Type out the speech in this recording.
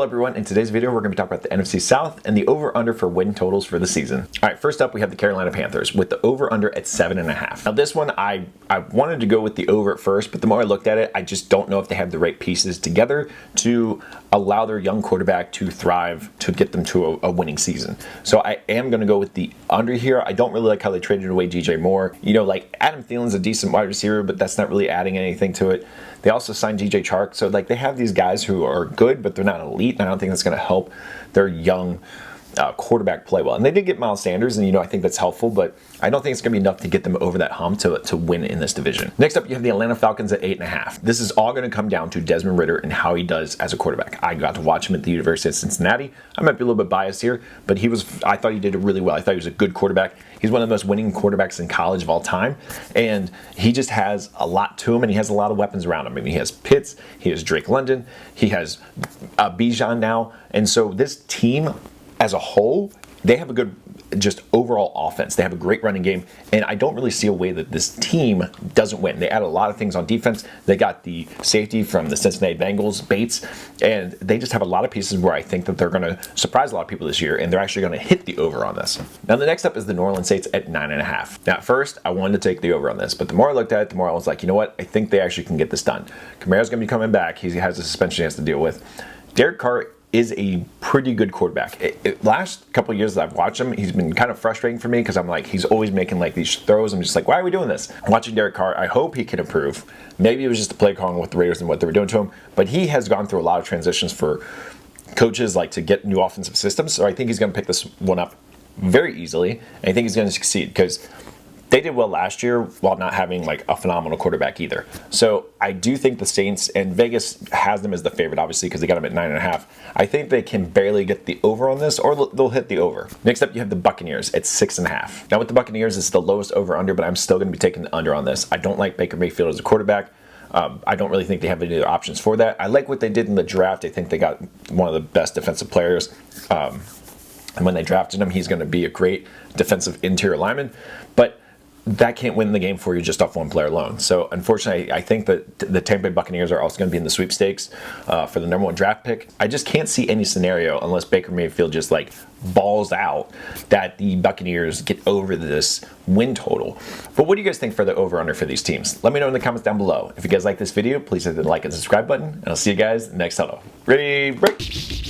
Hello everyone, in today's video we're going to be talking about the NFC South and the over-under for win totals for the season. Alright, first up we have the Carolina Panthers with the over-under at 7.5. Now this one I wanted to go with the over at first, but the more I looked at it, I just don't know if they have the right pieces together to allow their young quarterback to thrive to get them to a winning season. So I am going to go with the under here. I don't really like how they traded away DJ Moore. You know, like Adam Thielen's a decent wide receiver, but that's not really adding anything to it. They also signed DJ Chark, so like they have these guys who are good, but they're not elite, and I don't think that's going to help their young quarterback play well. And they did get Miles Sanders, and I think that's helpful, but I don't think it's going to be enough to get them over that hump to win in this division. Next up, you have the Atlanta Falcons at 8.5. This is all going to come down to Desmond Ridder and how he does as a quarterback. I got to watch him at the University of Cincinnati. I might be a little bit biased here, but I thought he did really well. I thought he was a good quarterback. He's one of the most winning quarterbacks in college of all time, and he just has a lot to him, and he has a lot of weapons around him. I mean, he has Pitts, he has Drake London, he has Bijan now, and so this team as a whole, they have a good just overall offense. They have a great running game, and I don't really see a way that this team doesn't win. They add a lot of things on defense. They got the safety from the Cincinnati Bengals, Bates, and they just have a lot of pieces where I think that they're going to surprise a lot of people this year, and they're actually going to hit the over on this. Now, the next up is the New Orleans Saints at 9.5. Now, at first, I wanted to take the over on this, but the more I looked at it, the more I was like, you know what? I think they actually can get this done. Kamara's going to be coming back. He has a suspension he has to deal with. Derek Carr is a pretty good quarterback. Last couple of years that I've watched him, he's been kind of frustrating for me because I'm like, he's always making like these throws. I'm just like, why are we doing this? Watching Derek Carr, I hope he can improve. Maybe it was just the play calling with the Raiders and what they were doing to him, but he has gone through a lot of transitions for coaches like to get new offensive systems. So I think he's going to pick this one up very easily. And I think he's going to succeed because they did well last year while not having like a phenomenal quarterback either. So I do think the Saints, and Vegas has them as the favorite obviously because they got them at 9.5. I think they can barely get the over on this, or they'll hit the over. Next up you have the Buccaneers at 6.5. Now with the Buccaneers, it's the lowest over under, but I'm still going to be taking the under on this. I don't like Baker Mayfield as a quarterback. I don't really think they have any other options for that. I like what they did in the draft. I think they got one of the best defensive players. And when they drafted him, he's going to be a great defensive interior lineman. But that can't win the game for you just off one player alone. So unfortunately, I think that the Tampa Bay Buccaneers are also going to be in the sweepstakes for the #1 draft pick. I just can't see any scenario unless Baker Mayfield just like balls out that the Buccaneers get over this win total. But what do you guys think for the over-under for these teams? Let me know in the comments down below. If you guys like this video, please hit the like and subscribe button, and I'll see you guys next huddle. Ready, break!